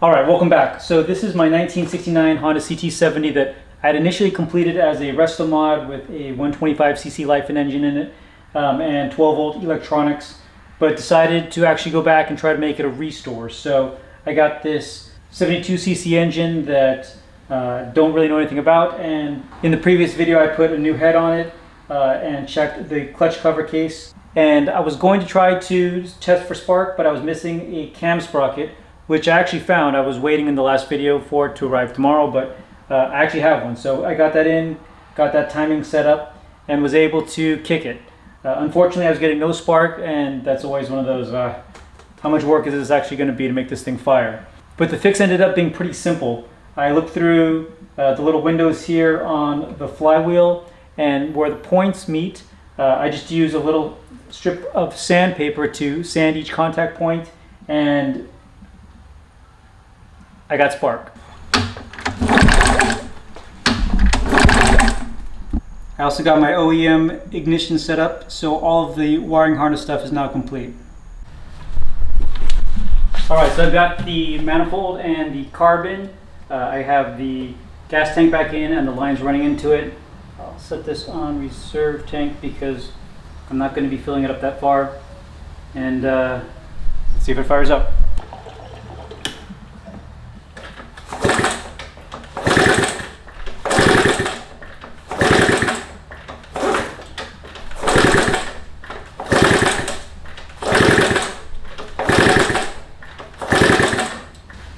All right, welcome back. So this is my 1969 Honda CT70 that I had initially completed as a Restomod with a 125cc Lifen engine in it and 12-volt electronics, but decided to actually go back and try to make it a restore. So I got this 72cc engine that don't really know anything about, and in the previous video I put a new head on it and checked the clutch cover case. And I was going to try to test for spark, but I was missing a cam sprocket, which I actually found. I was waiting in the last video for it to arrive tomorrow, but I actually have one. So I got that in, got that timing set up, and was able to kick it. Unfortunately, I was getting no spark, and that's always one of those, how much work is this actually going to be to make this thing fire? But the fix ended up being pretty simple. I looked through the little windows here on the flywheel, and where the points meet, I just use a little strip of sandpaper to sand each contact point, and I got spark. I also got my OEM ignition set up, so all of the wiring harness stuff is now complete. Alright, so I've got the manifold and the carb in. I have the gas tank back in and the lines running into it. I'll set this on reserve tank because I'm not going to be filling it up that far. And let's see if it fires up.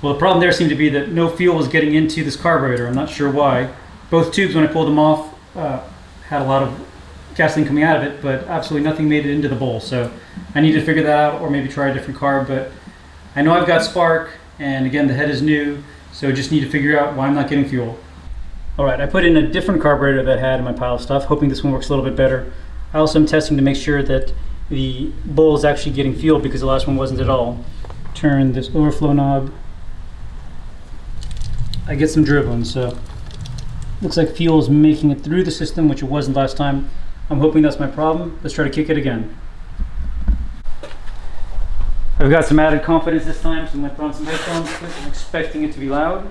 Well, the problem there seemed to be that no fuel was getting into this carburetor. I'm not sure why. Both tubes, when I pulled them off, had a lot of gasoline coming out of it, but absolutely nothing made it into the bowl. So I need to figure that out, or maybe try a different carb. But I know I've got spark, and again, the head is new, so I just need to figure out why I'm not getting fuel. All right, I put in a different carburetor that I had in my pile of stuff, hoping this one works a little bit better. I also am testing to make sure that the bowl is actually getting fuel, because the last one wasn't at all. Turn this overflow knob. I get some dribbling, so looks like fuel is making it through the system, which it wasn't last time. I'm hoping that's my problem. Let's try to kick it again. I've got some added confidence this time, so I'm going to put on some headphones because I'm expecting it to be loud.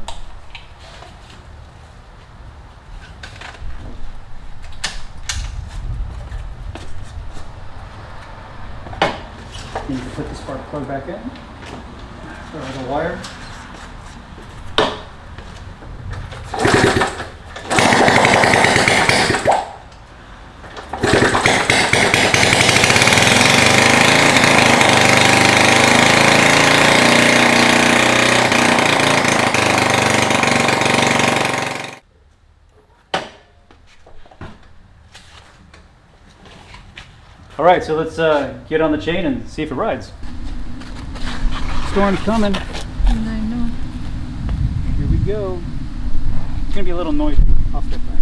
Need to put the spark plug back in. Throw the wire. All right, so let's get on the chain and see if it rides. Storm's coming. I know. Here we go. It's gonna be a little noisy. I'll step back.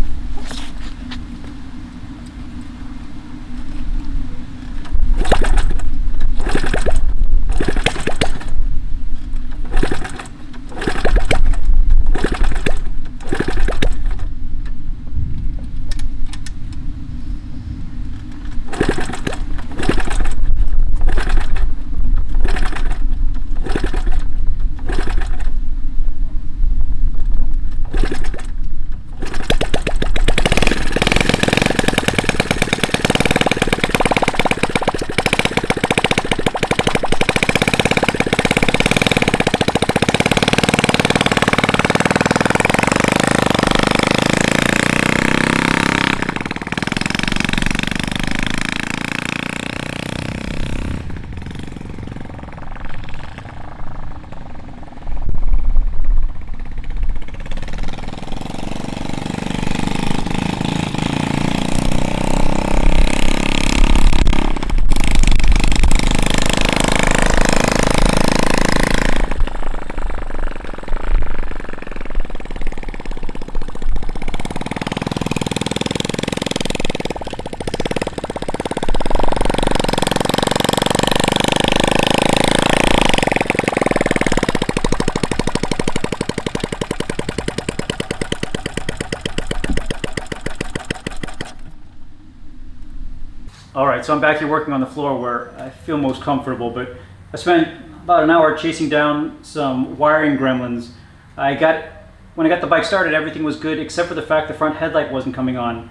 All right, so I'm back here working on the floor where I feel most comfortable, but I spent about an hour chasing down some wiring gremlins. When I got the bike started, everything was good except for the fact the front headlight wasn't coming on.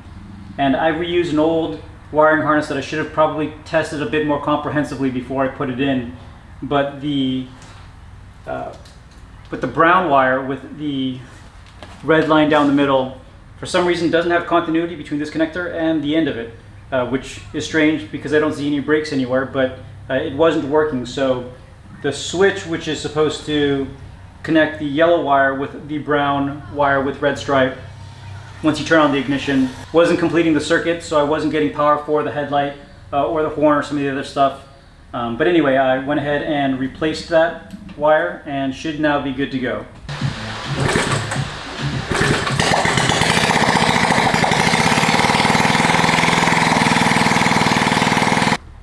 And I reused an old wiring harness that I should have probably tested a bit more comprehensively before I put it in. But the brown wire with the red line down the middle, for some reason doesn't have continuity between this connector and the end of it, which is strange because I don't see any breaks anywhere, but it wasn't working. So the switch, which is supposed to connect the yellow wire with the brown wire with red stripe, once you turn on the ignition, wasn't completing the circuit, so I wasn't getting power for the headlight or the horn or some of the other stuff. But anyway, I went ahead and replaced that wire and should now be good to go.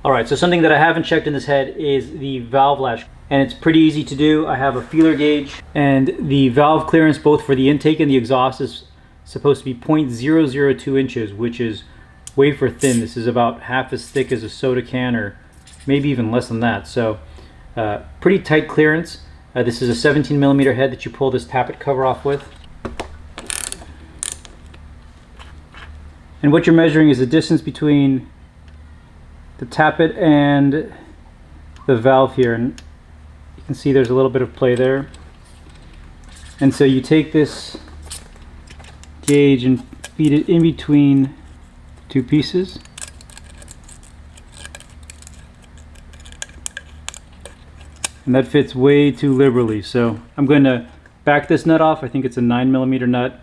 Alright, so something that I haven't checked in this head is the valve latch, and it's pretty easy to do. I have a feeler gauge, and the valve clearance both for the intake and the exhaust is supposed to be 0.002 inches, which is wafer thin. This is about half as thick as a soda can, or maybe even less than that. So pretty tight clearance. This is a 17 millimeter head that you pull this tappet cover off with. And what you're measuring is the distance between the tappet and the valve here, and you can see there's a little bit of play there. And so you take this gauge and feed it in between two pieces. And that fits way too liberally, so I'm going to back this nut off. I think it's a 9 millimeter nut.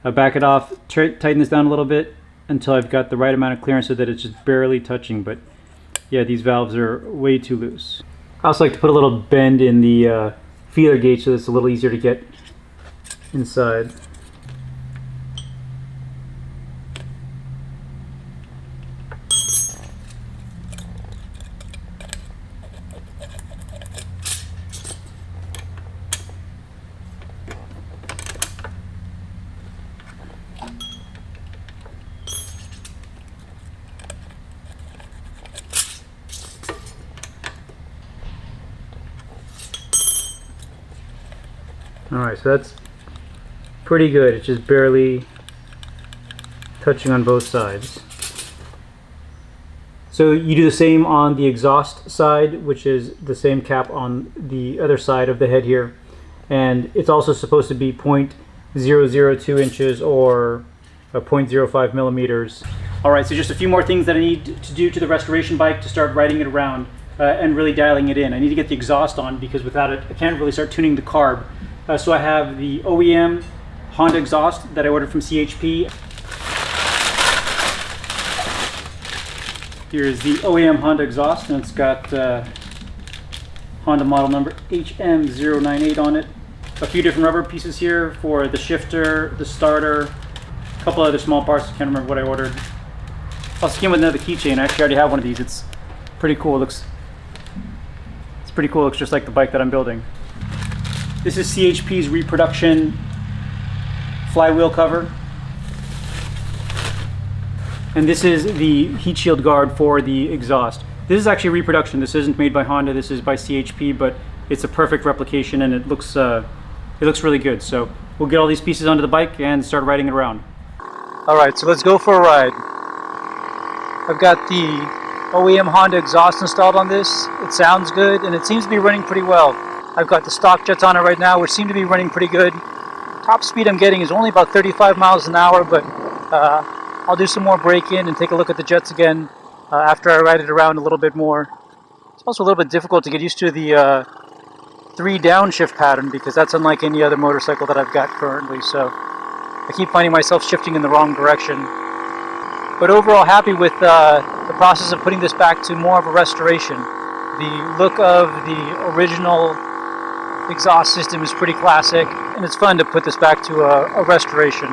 I'll back it off, tighten this down a little bit until I've got the right amount of clearance so that it's just barely touching. But yeah, these valves are way too loose. I also like to put a little bend in the feeler gauge so it's a little easier to get inside. Alright, so that's pretty good. It's just barely touching on both sides. So you do the same on the exhaust side, which is the same cap on the other side of the head here. And it's also supposed to be 0.002 inches or 0.05 millimeters. Alright, so just a few more things that I need to do to the restoration bike to start riding it around and really dialing it in. I need to get the exhaust on because without it I can't really start tuning the carb. So I have the OEM Honda exhaust that I ordered from CHP. Here's the OEM Honda exhaust, and it's got Honda model number HM098 on it. A few different rubber pieces here for the shifter, the starter, a couple other small parts. I can't remember what I ordered. Also came with another keychain. I actually already have one of these. It's pretty cool. It's pretty cool. It looks just like the bike that I'm building. This is CHP's reproduction flywheel cover. And this is the heat shield guard for the exhaust. This is actually reproduction. This isn't made by Honda. This is by CHP, but it's a perfect replication and it looks really good. So we'll get all these pieces onto the bike and start riding it around. Alright, so let's go for a ride. I've got the OEM Honda exhaust installed on this. It sounds good and it seems to be running pretty well. I've got the stock jets on it right now, which seem to be running pretty good. Top speed I'm getting is only about 35 miles an hour, but I'll do some more break-in and take a look at the jets again after I ride it around a little bit more. It's also a little bit difficult to get used to the 3 downshift pattern because that's unlike any other motorcycle that I've got currently, so I keep finding myself shifting in the wrong direction. But overall happy with the process of putting this back to more of a restoration. The look of the original exhaust system is pretty classic, and it's fun to put this back to a restoration.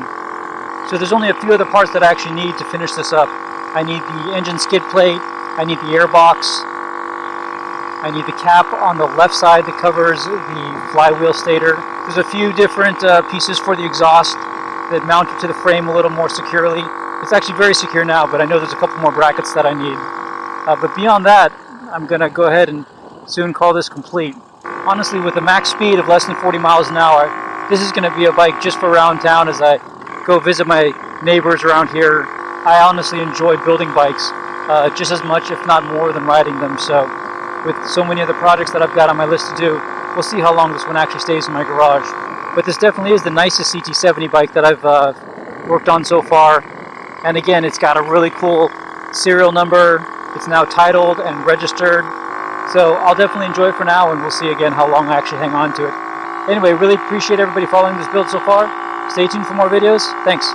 So there's only a few other parts that I actually need to finish this up. I need the engine skid plate, I need the airbox, I need the cap on the left side that covers the flywheel stator. There's a few different pieces for the exhaust that mount it to the frame a little more securely. It's actually very secure now, but I know there's a couple more brackets that I need. But beyond that, I'm going to go ahead and soon call this complete. honestly, with a max speed of less than 40 miles an hour, this is going to be a bike just for around town as I go visit my neighbors around here. I honestly enjoy building bikes just as much, if not more, than riding them. So with so many of the projects that I've got on my list to do, we'll see how long this one actually stays in my garage. But this definitely is the nicest CT70 bike that I've worked on so far. And again, it's got a really cool serial number. It's now titled and registered. So I'll definitely enjoy it for now, and we'll see again how long I actually hang on to it. Anyway, really appreciate everybody following this build so far. Stay tuned for more videos. Thanks.